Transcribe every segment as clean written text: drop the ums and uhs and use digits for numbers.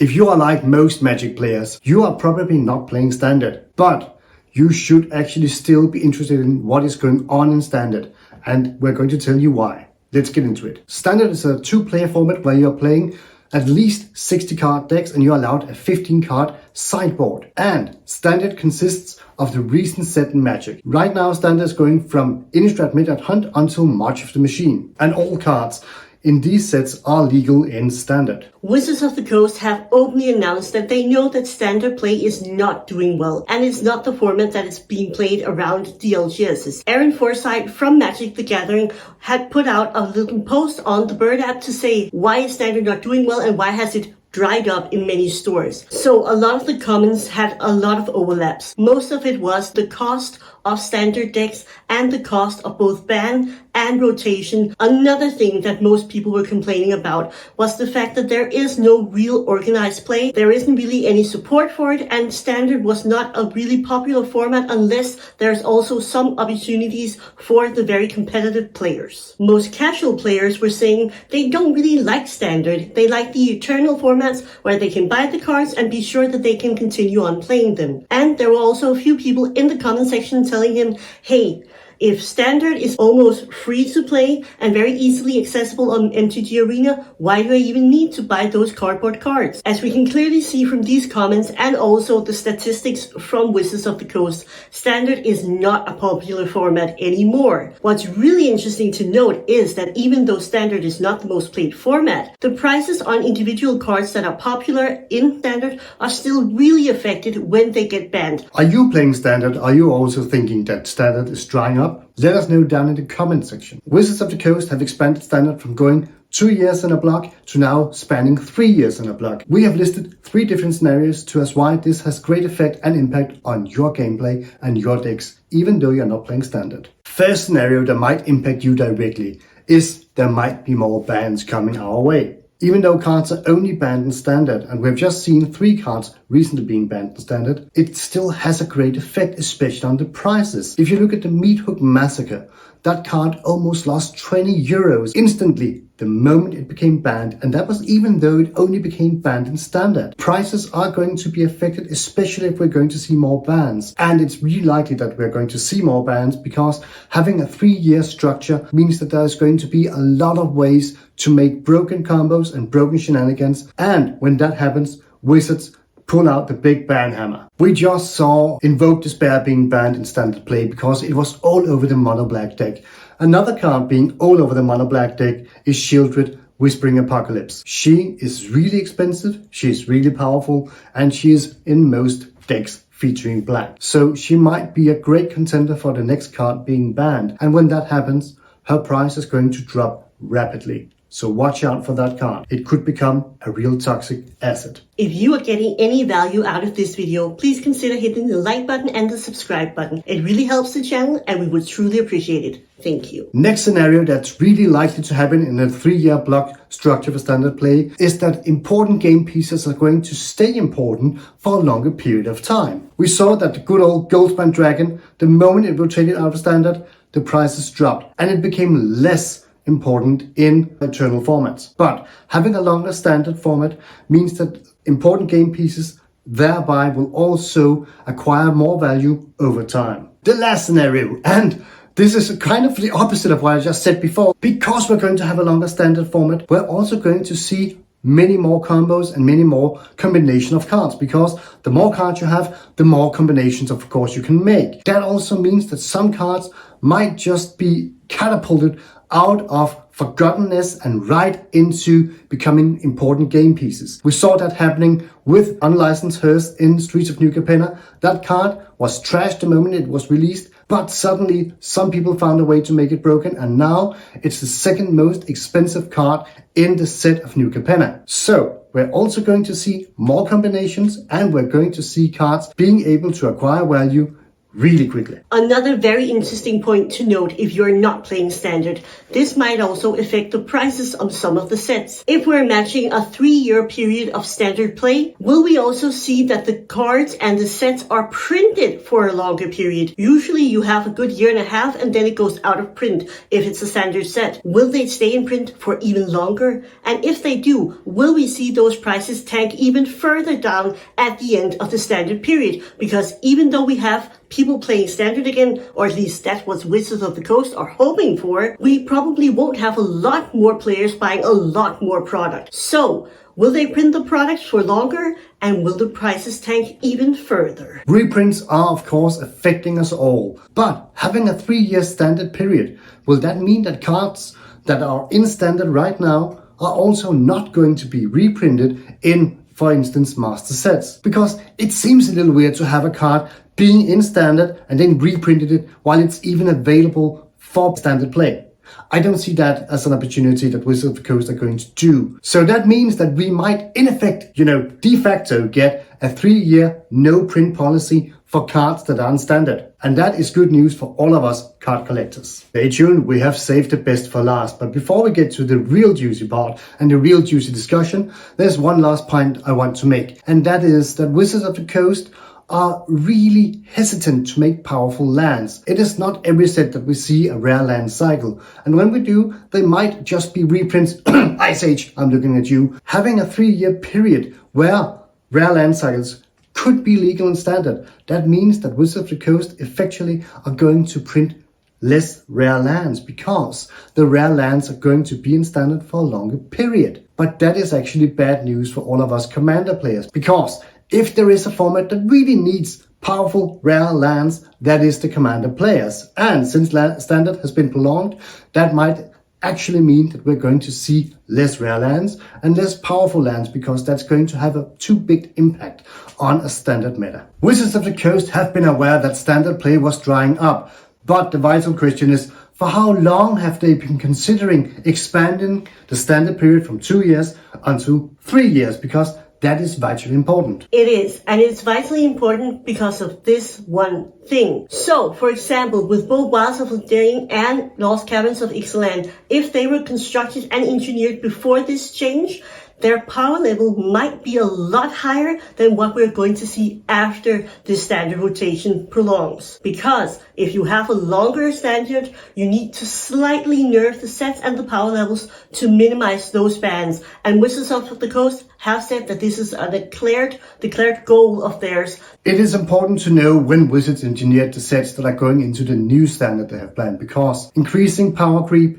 If you are like most Magic players, you are probably not playing Standard, but you should actually still be interested in what is going on in Standard, and we're going to tell you why. Let's get into it. Standard is a 2-player format where you're playing at least 60 card decks and you're allowed a 15 card sideboard. And Standard consists of the recent set in Magic. Right now Standard is going from Innistrad Midnight Hunt until March of the Machine, and all cards in these sets are legal in Standard. Wizards of the Coast have openly announced that they know that Standard play is not doing well, and it's not the format that is being played around the LGSs. Aaron Forsythe from Magic the Gathering had put out a little post on the Bird app to say why is Standard not doing well and why has it dried up in many stores. So a lot of the comments had a lot of overlaps. Most of it was the cost of Standard decks and the cost of both ban and rotation. Another thing that most people were complaining about was the fact that there is no real organized play. There isn't really any support for it, and Standard was not a really popular format unless there's also some opportunities for the very competitive players. Most casual players were saying they don't really like Standard. They like the eternal formats where they can buy the cards and be sure that they can continue on playing them. And there were also a few people in the comment section telling him, hey, if Standard is almost free to play and very easily accessible on MTG Arena, why do I even need to buy those cardboard cards? As we can clearly see from these comments and also the statistics from Wizards of the Coast, Standard is not a popular format anymore. What's really interesting to note is that even though Standard is not the most played format, the prices on individual cards that are popular in Standard are still really affected when they get banned. Are you playing Standard? Are you also thinking that Standard is drying up? Let us know down in the comment section. Wizards of the Coast have expanded Standard from going 2 years in a block to now spanning 3 years in a block. We have listed 3 different scenarios to us why this has great effect and impact on your gameplay and your decks, even though you're not playing Standard. First scenario that might impact you directly is there might be more bans coming our way. Even though cards are only banned in Standard, and we've just seen 3 cards recently being banned in Standard, it still has a great effect, especially on the prices. If you look at the Meathook Massacre, that card almost lost 20 euros instantly the moment it became banned, and that was even though it only became banned in Standard. Prices are going to be affected, especially if we're going to see more bans. And it's really likely that we're going to see more bans because having a 3-year structure means that there's going to be a lot of ways to make broken combos and broken shenanigans. And when that happens, Wizards pull out the big ban hammer. We just saw Invoke Despair being banned in Standard play because it was all over the mono black deck. Another card being all over the mono black deck is Shieldred Whispering Apocalypse. She is really expensive, she's really powerful, and she is in most decks featuring black. So she might be a great contender for the next card being banned. And when that happens, her price is going to drop rapidly. So watch out for that card. It could become a real toxic asset. If you are getting any value out of this video, please consider hitting the like button and the subscribe button. It really helps the channel and we would truly appreciate it. Thank you. Next scenario that's really likely to happen in a 3-year block structure for Standard play is that important game pieces are going to stay important for a longer period of time. We saw that the good old Goldspan Dragon, the moment it rotated out of Standard, the prices dropped and it became less important in eternal formats. But having a longer Standard format means that important game pieces thereby will also acquire more value over time. The last scenario, and this is kind of the opposite of what I just said before, because we're going to have a longer Standard format, we're also going to see many more combos and many more combination of cards, because the more cards you have, the more combinations of course you can make. That also means that some cards might just be catapulted out of forgottenness and right into becoming important game pieces. We saw that happening with Unlicensed Hearth in Streets of New Capenna. That card was trashed the moment it was released, but suddenly some people found a way to make it broken, and now it's the second most expensive card in the set of New Capenna. So we're also going to see more combinations, and we're going to see cards being able to acquire value really quickly. Another very interesting point to note if you're not playing Standard, this might also affect the prices of some of the sets. If we're matching a 3-year period of Standard play, will we also see that the cards and the sets are printed for a longer period? Usually you have a good year and a half and then it goes out of print if it's a Standard set. Will they stay in print for even longer? And if they do, will we see those prices tank even further down at the end of the Standard period? Because even though we have people playing Standard again, or at least that's what Wizards of the Coast are hoping for, we probably won't have a lot more players buying a lot more product. So, will they print the products for longer? And will the prices tank even further? Reprints are of course affecting us all, but having a 3-year Standard period, will that mean that cards that are in Standard right now are also not going to be reprinted in, for instance, Master sets? Because it seems a little weird to have a card being in Standard and then reprinted it while it's even available for Standard play. I don't see that as an opportunity that Wizards of the Coast are going to do. So that means that we might, in effect, de facto get a 3-year no print policy for cards that are in Standard. And that is good news for all of us card collectors. Stay tuned, we have saved the best for last. But before we get to the real juicy part and the real juicy discussion, there's one last point I want to make. And that is that Wizards of the Coast are really hesitant to make powerful lands. It is not every set that we see a rare land cycle. And when we do, they might just be reprints. Ice Age, I'm looking at you. Having a 3-year period where rare land cycles could be legal in Standard, that means that Wizards of the Coast effectively are going to print less rare lands because the rare lands are going to be in Standard for a longer period. But that is actually bad news for all of us Commander players, because if there is a format that really needs powerful rare lands, that is the Commander players. And since Standard has been prolonged, that might actually mean that we're going to see less rare lands and less powerful lands, because that's going to have a too big impact on a Standard meta. Wizards of the Coast have been aware that Standard play was drying up, but the vital question is, for how long have they been considering expanding the Standard period from 2 years onto 3 years? Because that is vitally important. It is, and it's vitally important because of this one thing. So, for example, with both Wilds of Eldraine and Lost Caverns of Ixalan, if they were constructed and engineered before this change, their power level might be a lot higher than what we're going to see after the Standard rotation prolongs. Because if you have a longer Standard, you need to slightly nerf the sets and the power levels to minimize those bans. And Wizards of the Coast have said that this is a declared goal of theirs. It is important to know when Wizards engineered the sets that are going into the new Standard they have planned, because increasing power creep,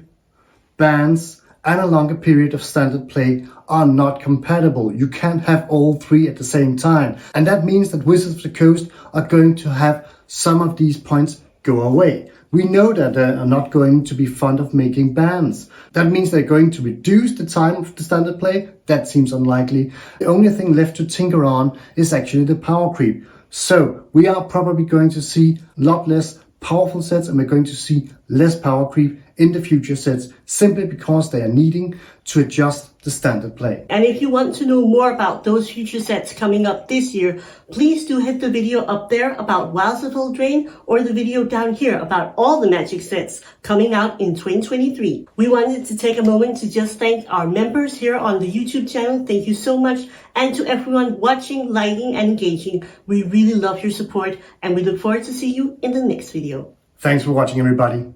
bans, and a longer period of Standard play are not compatible. You can't have all three at the same time. And that means that Wizards of the Coast are going to have some of these points go away. We know that they are not going to be fond of making bans. That means they're going to reduce the time of the Standard play. That seems unlikely. The only thing left to tinker on is actually the power creep. So we are probably going to see a lot less powerful sets, and we're going to see less power creep in the future sets, simply because they are needing to adjust the Standard play. And if you want to know more about those future sets coming up this year, please do hit the video up there about Wilds of Eldraine, or the video down here about all the Magic sets coming out in 2023. We wanted to take a moment to just thank our members here on the YouTube channel. Thank you so much. And to everyone watching, liking, and engaging, we really love your support, and we look forward to see you in the next video. Thanks for watching, everybody.